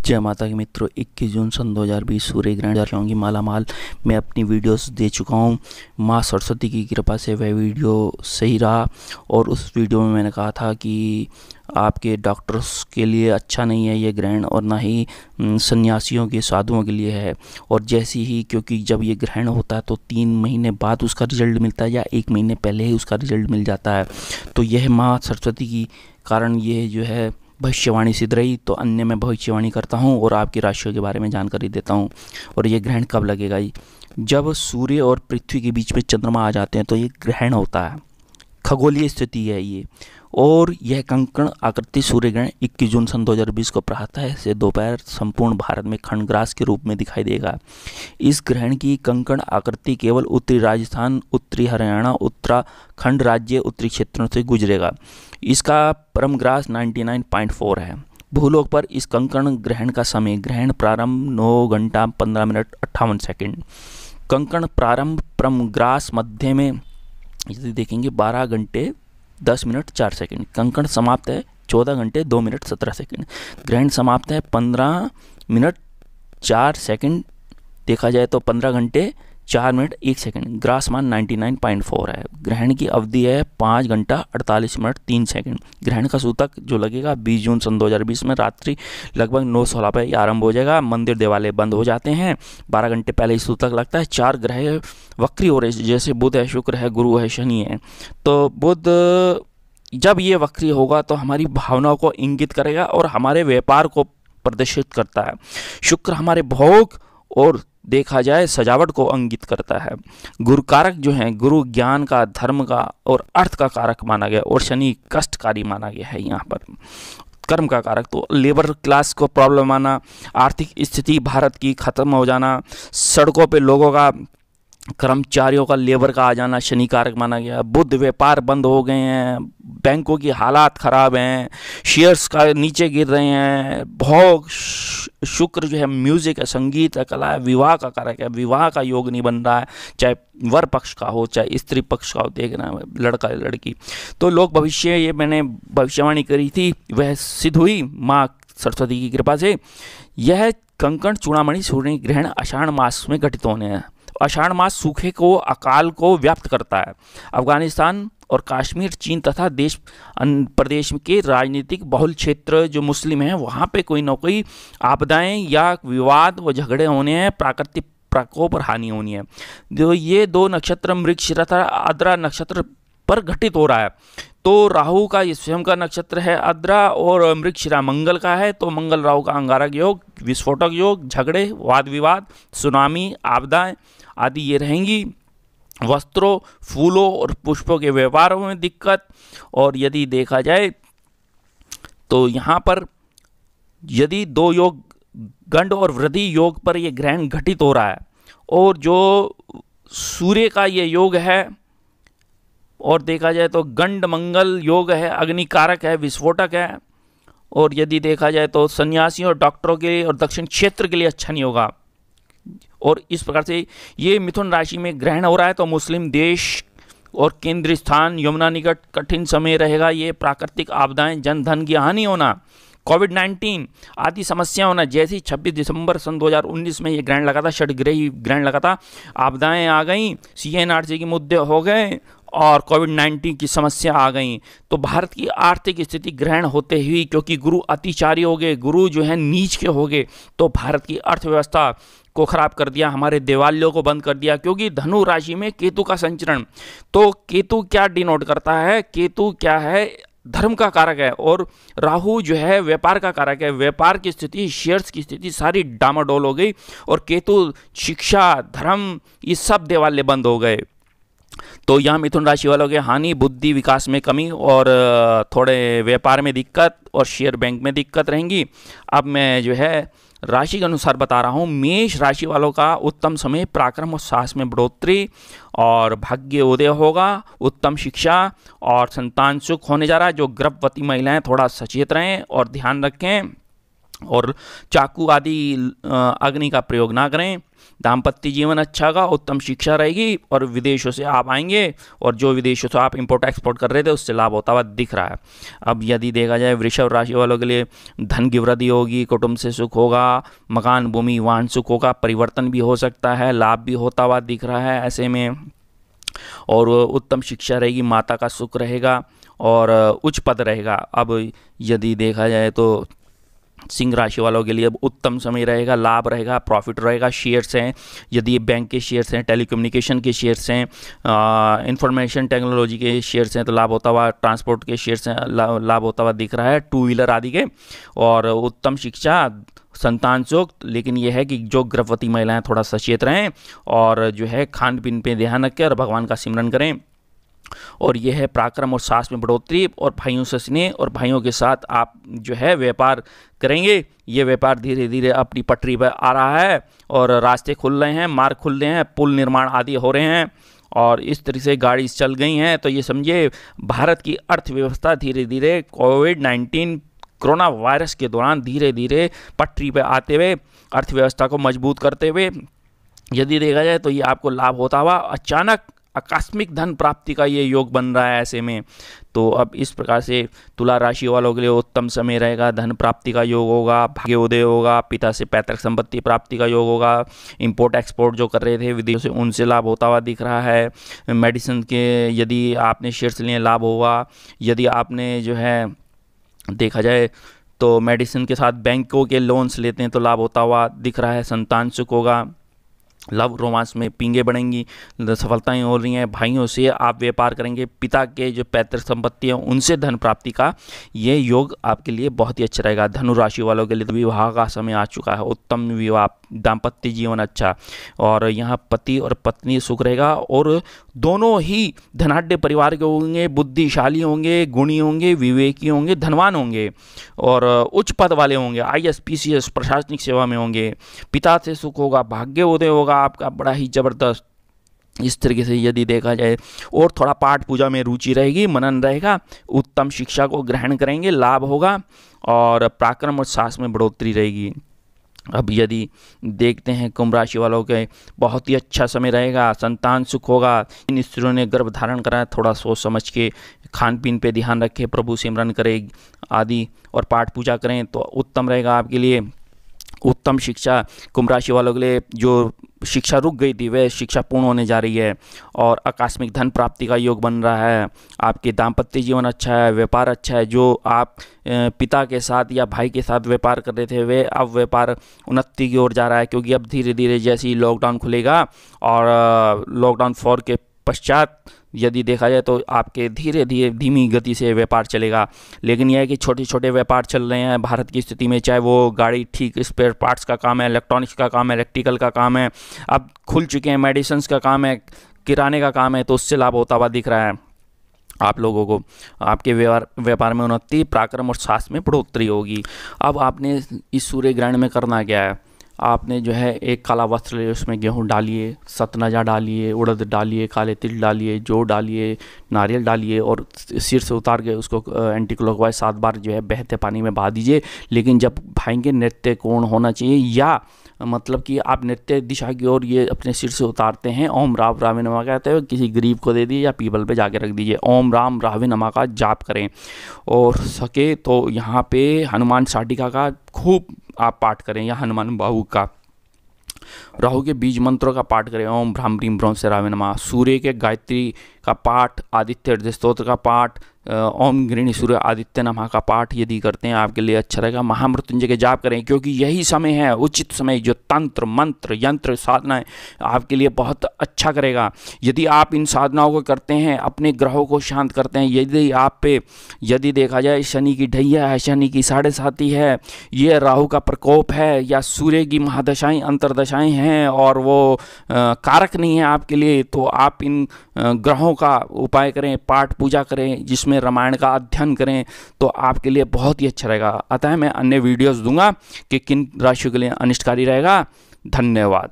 जय माता के मित्रों, 21 जून सन 2020 सूर्य ग्रहण होंगी मालामाल। मैं अपनी वीडियोस दे चुका हूँ। माँ सरस्वती की कृपा से वह वीडियो सही रहा और उस वीडियो में मैंने कहा था कि आपके डॉक्टर्स के लिए अच्छा नहीं है ये ग्रहण और ना ही सन्यासियों के साधुओं के लिए है। और जैसी ही, क्योंकि जब ये ग्रहण होता है तो 3 महीने बाद उसका रिजल्ट मिलता है या 1 महीने पहले ही उसका रिजल्ट मिल जाता है। तो यह माँ सरस्वती की कारण ये जो है भविष्यवाणी सिद्ध रही। तो अन्य मैं भविष्यवाणी करता हूँ और आपकी राशियों के बारे में जानकारी देता हूँ। और ये ग्रहण कब लगेगा? जब सूर्य और पृथ्वी के बीच में चंद्रमा आ जाते हैं तो ये ग्रहण होता है। खगोलीय स्थिति है ये। और यह कंकण आकृति सूर्य ग्रहण 21 जून सन 2020 को प्रातः से दोपहर संपूर्ण भारत में खंडग्रास के रूप में दिखाई देगा। इस ग्रहण की कंकण आकृति केवल उत्तरी राजस्थान, उत्तरी हरियाणा, उत्तराखंड राज्य, उत्तरी क्षेत्रों से गुजरेगा। इसका परमग्रास 99.4 है। भूलोक पर इस कंकण ग्रहण का समय, ग्रहण प्रारंभ 9 घंटा 15 मिनट 58 सेकंड। कंकण प्रारंभ परमग्रास मध्य में यदि देखेंगे 12 घंटे 10 मिनट 4 सेकंड। कंकण समाप्त है 14 घंटे 2 मिनट 17 सेकंड। ग्रहण समाप्त है 15 मिनट 4 सेकंड। देखा जाए तो 15 घंटे 4 मिनट 1 सेकंड। ग्रासमान 99.4 है। ग्रहण की अवधि है 5 घंटा 48 मिनट 3 सेकंड। ग्रहण का सूतक जो लगेगा 20 जून सन 2020 में रात्रि लगभग 9:16 पर आरंभ हो जाएगा। मंदिर देवालय बंद हो जाते हैं। 12 घंटे पहले ही सूतक लगता है। 4 ग्रह वक्री हो रहे, जैसे बुध है, शुक्र है, गुरु है, शनि है। तो बुध जब ये वक्री होगा तो हमारी भावनाओं को इंगित करेगा और हमारे व्यापार को प्रदर्शित करता है। शुक्र हमारे भोग और देखा जाए सजावट को अंकित करता है। गुरु कारक जो है, गुरु ज्ञान का, धर्म का और अर्थ का कारक माना गया और शनि कष्टकारी माना गया है। यहाँ पर कर्म का कारक, तो लेबर क्लास को प्रॉब्लम आना, आर्थिक स्थिति भारत की खत्म हो जाना, सड़कों पे लोगों का, कर्मचारियों का, लेबर का आ जाना शनि कारक माना गया। बुध व्यापार बंद हो गए हैं, बैंकों की हालात खराब हैं, शेयर्स का नीचे गिर रहे हैं। भोग शुक्र जो है म्यूजिक है, संगीत है, कला है, विवाह का कारक है। विवाह का योग नहीं बन रहा है, चाहे वर पक्ष का हो चाहे स्त्री पक्ष का हो, देखना लड़का लड़की। तो लोग भविष्य, ये मैंने भविष्यवाणी करी थी वह सिद्ध हुई माँ सरस्वती की कृपा से। यह कंकण चूड़ामणि सूर्य ग्रहण आषाढ़ मास में घटित होने हैं। आषाढ़ मास सूखे को, अकाल को व्याप्त करता है। अफगानिस्तान और कश्मीर, चीन तथा देश प्रदेश के राजनीतिक बहुल क्षेत्र जो मुस्लिम हैं वहाँ पे कोई न कोई आपदाएं या विवाद व झगड़े होने हैं, प्राकृतिक प्रकोप और हानि होनी है। जो ये 2 नक्षत्र मृगशिरा तथा आद्रा नक्षत्र पर घटित हो रहा है। तो राहु का ये स्वयं का नक्षत्र है आद्रा और मृगशिरा मंगल का है। तो मंगल राहु का अंगारक योग, विस्फोटक योग, झगड़े, वाद विवाद, सुनामी, आपदाएं आदि ये रहेंगी। वस्त्रों, फूलों और पुष्पों के व्यापारों में दिक्कत। और यदि देखा जाए तो यहाँ पर यदि 2 योग, गंड और वृद्धि योग पर यह ग्रहण घटित हो रहा है और जो सूर्य का ये योग है और देखा जाए तो गंड मंगल योग है, अग्निकारक है, विस्फोटक है। और यदि देखा जाए तो सन्यासियों और डॉक्टरों के लिए और दक्षिण क्षेत्र के लिए अच्छा नहीं होगा। और इस प्रकार से ये मिथुन राशि में ग्रहण हो रहा है तो मुस्लिम देश और केंद्रीय स्थान, यमुना निकट कठिन समय रहेगा। ये प्राकृतिक आपदाएं, जन धन की हानि होना, कोविड-19 आदि समस्या होना। जैसे ही 26 दिसंबर सन 2019 में ये ग्रहण लगा था, षडग्रही ग्रहण लगा था, आपदाएं आ गई, CNRC के मुद्दे हो गए और कोविड-19 की समस्या आ गई। तो भारत की आर्थिक स्थिति ग्रहण होते हुई, क्योंकि गुरु अतिचारी हो गए, गुरु जो है नीच के हो गए, तो भारत की अर्थव्यवस्था को खराब कर दिया, हमारे देवालयों को बंद कर दिया। क्योंकि धनु राशि में केतु का संचरण, तो केतु क्या डिनोट करता है? केतु क्या है? धर्म का कारक है। और राहु जो है व्यापार का कारक है। व्यापार की स्थिति, शेयर्स की स्थिति सारी डामाडोल हो गई और केतु शिक्षा, धर्म, ये सब देवालय बंद हो गए। तो यहाँ मिथुन राशि वालों के हानि, बुद्धि विकास में कमी और थोड़े व्यापार में दिक्कत और शेयर बैंक में दिक्कत रहेंगी। अब मैं जो है राशि के अनुसार बता रहा हूँ। मेष राशि वालों का उत्तम समय, पराक्रम और साहस में बढ़ोतरी और भाग्य उदय होगा। उत्तम शिक्षा और संतान सुख होने जा रहा है। जो गर्भवती महिलाएं थोड़ा सचेत रहें और ध्यान रखें। और चाकू आदि अग्नि का प्रयोग ना करें। दाम्पत्य जीवन अच्छा होगा, उत्तम शिक्षा रहेगी और विदेशों से आप आएंगे और जो विदेशों से आप इंपोर्ट एक्सपोर्ट कर रहे थे उससे लाभ होता हुआ दिख रहा है। अब यदि देखा जाए वृषभ राशि वालों के लिए धन की वृद्धि होगी, कुटुंब से सुख होगा, मकान भूमि वाहन सुख होगा, परिवर्तन भी हो सकता है, लाभ भी होता हुआ दिख रहा है ऐसे में। और उत्तम शिक्षा रहेगी, माता का सुख रहेगा और उच्च पद रहेगा। अब यदि देखा जाए तो सिंह राशि वालों के लिए अब उत्तम समय रहेगा, लाभ रहेगा, प्रॉफिट रहेगा। शेयर्स हैं, यदि ये बैंक के शेयर्स हैं, टेलीकम्युनिकेशन के शेयर्स हैं, इंफॉर्मेशन टेक्नोलॉजी के शेयर्स हैं तो लाभ होता हुआ, ट्रांसपोर्ट के शेयर्स हैं लाभ होता हुआ दिख रहा है, टू व्हीलर आदि के। और उत्तम शिक्षा, संतान सुख। लेकिन यह है कि जो गर्भवती महिलाएं थोड़ा सचेत रहें और जो है खान पीन पे ध्यान रखें और भगवान का सिमरन करें। और यह है पराक्रम और साहस में बढ़ोतरी और भाइयों से स्नेह, और भाइयों के साथ आप जो है व्यापार करेंगे। ये व्यापार धीरे धीरे अपनी पटरी पर आ रहा है और रास्ते खुल रहे हैं, मार्ग खुल रहे हैं, पुल निर्माण आदि हो रहे हैं और इस तरह से गाड़ी चल गई हैं। तो ये समझिए भारत की अर्थव्यवस्था धीरे धीरे कोविड-19 कोरोना वायरस के दौरान धीरे धीरे पटरी पर आते हुए अर्थव्यवस्था को मजबूत करते हुए यदि देखा जाए तो ये आपको लाभ होता हुआ अचानक आकस्मिक धन प्राप्ति का ये योग बन रहा है ऐसे में। तो अब इस प्रकार से तुला राशि वालों के लिए उत्तम समय रहेगा, धन प्राप्ति का योग होगा, भाग्योदय होगा, पिता से पैतृक संपत्ति प्राप्ति का योग होगा, इंपोर्ट एक्सपोर्ट जो कर रहे थे विदेशों से उनसे लाभ होता हुआ दिख रहा है। मेडिसिन के यदि आपने शेयर्स लिए लाभ होगा, यदि आपने जो है देखा जाए तो मेडिसिन के साथ बैंकों के लोन्स लेते हैं तो लाभ होता हुआ दिख रहा है। संतान सुख होगा, लव रोमांस में पींगे बढ़ेंगी, सफलताएं हो रही हैं। भाइयों से आप व्यापार करेंगे, पिता के जो पैतृक संपत्ति है उनसे धन प्राप्ति का ये योग आपके लिए बहुत ही अच्छा रहेगा। धनु राशि वालों के लिए तो विवाह का समय आ चुका है, उत्तम विवाह, दाम्पत्य जीवन अच्छा, और यहाँ पति और पत्नी सुख रहेगा और दोनों ही धनाढ्य परिवार के होंगे, बुद्धिशाली होंगे, गुणी होंगे, विवेकी होंगे, धनवान होंगे और उच्च पद वाले होंगे, IAS PCS प्रशासनिक सेवा में होंगे। पिता से सुख होगा, भाग्योदय होगा आपका बड़ा ही जबरदस्त। इस तरीके से यदि देखा जाए और थोड़ा पाठ पूजा में रुचि रहेगी, मनन रहेगा, उत्तम शिक्षा को ग्रहण करेंगे, लाभ होगा और पराक्रम और साहस में बढ़ोतरी रहेगी। अब यदि देखते हैं कुंभ राशि वालों के बहुत ही अच्छा समय रहेगा, संतान सुख होगा। इन स्त्रियों ने गर्भ धारण करा है, थोड़ा सोच समझ के खान पीन पे ध्यान रखें, प्रभु सिमरन करें आदि और पाठ पूजा करें तो उत्तम रहेगा आपके लिए। उत्तम शिक्षा, कुंभ राशि वालों के लिए जो शिक्षा रुक गई थी वह शिक्षा पूर्ण होने जा रही है और आकस्मिक धन प्राप्ति का योग बन रहा है। आपके दाम्पत्य जीवन अच्छा है, व्यापार अच्छा है। जो आप पिता के साथ या भाई के साथ व्यापार कर रहे थे वे अब व्यापार उन्नति की ओर जा रहा है, क्योंकि अब धीरे धीरे जैसे ही लॉकडाउन खुलेगा और लॉकडाउन 4 के पश्चात यदि देखा जाए तो आपके धीरे धीरे धीमी गति से व्यापार चलेगा। लेकिन यह है कि छोटे छोटे व्यापार चल रहे हैं भारत की स्थिति में, चाहे वो गाड़ी ठीक स्पेयर पार्ट्स का काम है, इलेक्ट्रॉनिक्स का काम है, इलेक्ट्रिकल का काम है, अब खुल चुके हैं, मेडिसिन का काम है, किराने का काम है, तो उससे लाभ होता हुआ दिख रहा है आप लोगों को। आपके व्यापार में उन्नति, पराक्रम और साहस में बढ़ोतरी होगी। अब आपने इस सूर्य ग्रहण में करना क्या है, आपने जो है एक काला वस्त्र ले, उसमें गेहूँ डालिए, सतनजा डालिए, उड़द डालिए, काले तिल डालिए, जौ डालिए, नारियल डालिए और सिर से उतार के उसको एंटी क्लॉकवाइज 7 बार जो है बहते पानी में बहा दीजिए। लेकिन जब भाएंगे नृत्य कोण होना चाहिए, या मतलब कि आप नृत्य दिशा की ओर ये अपने सिर से उतारते हैं, ओम राम रावे नमा कहते हैं, किसी गरीब को दे दीजिए या पीपल पे जाके रख दीजिए। ओम राम रावे नमा का जाप करें और सके तो यहाँ पे हनुमान साटिका का खूब आप पाठ करें या हनुमान बाहु का, राहु के बीज मंत्रों का पाठ करें, ओम भ्राम भ्रीम भ्रम से रावे नमः। सूर्य के गायत्री का पाठ, आदित्य हृदय स्तोत्र का पाठ, ओम गृणी सूर्य आदित्य नमः का पाठ यदि करते हैं आपके लिए अच्छा रहेगा। महामृत्युंजय के जाप करें, क्योंकि यही समय है, उचित समय, जो तंत्र मंत्र यंत्र साधनाएं आपके लिए बहुत अच्छा करेगा। यदि आप इन साधनाओं को करते हैं, अपने ग्रहों को शांत करते हैं, यदि आप पे यदि देखा जाए शनि की ढैया है, शनि की 7.5 है, ये राहु का प्रकोप है, या सूर्य की महादशाएं अंतरदशाएं हैं और वो कारक नहीं है आपके लिए, तो आप इन ग्रहों का उपाय करें, पाठ पूजा करें, जिसमें रामायण का अध्ययन करें, तो आपके लिए बहुत ही अच्छा रहेगा। अतः मैं अन्य वीडियोस दूंगा कि किन राशियों के लिए अनिष्टकारी रहेगा। धन्यवाद।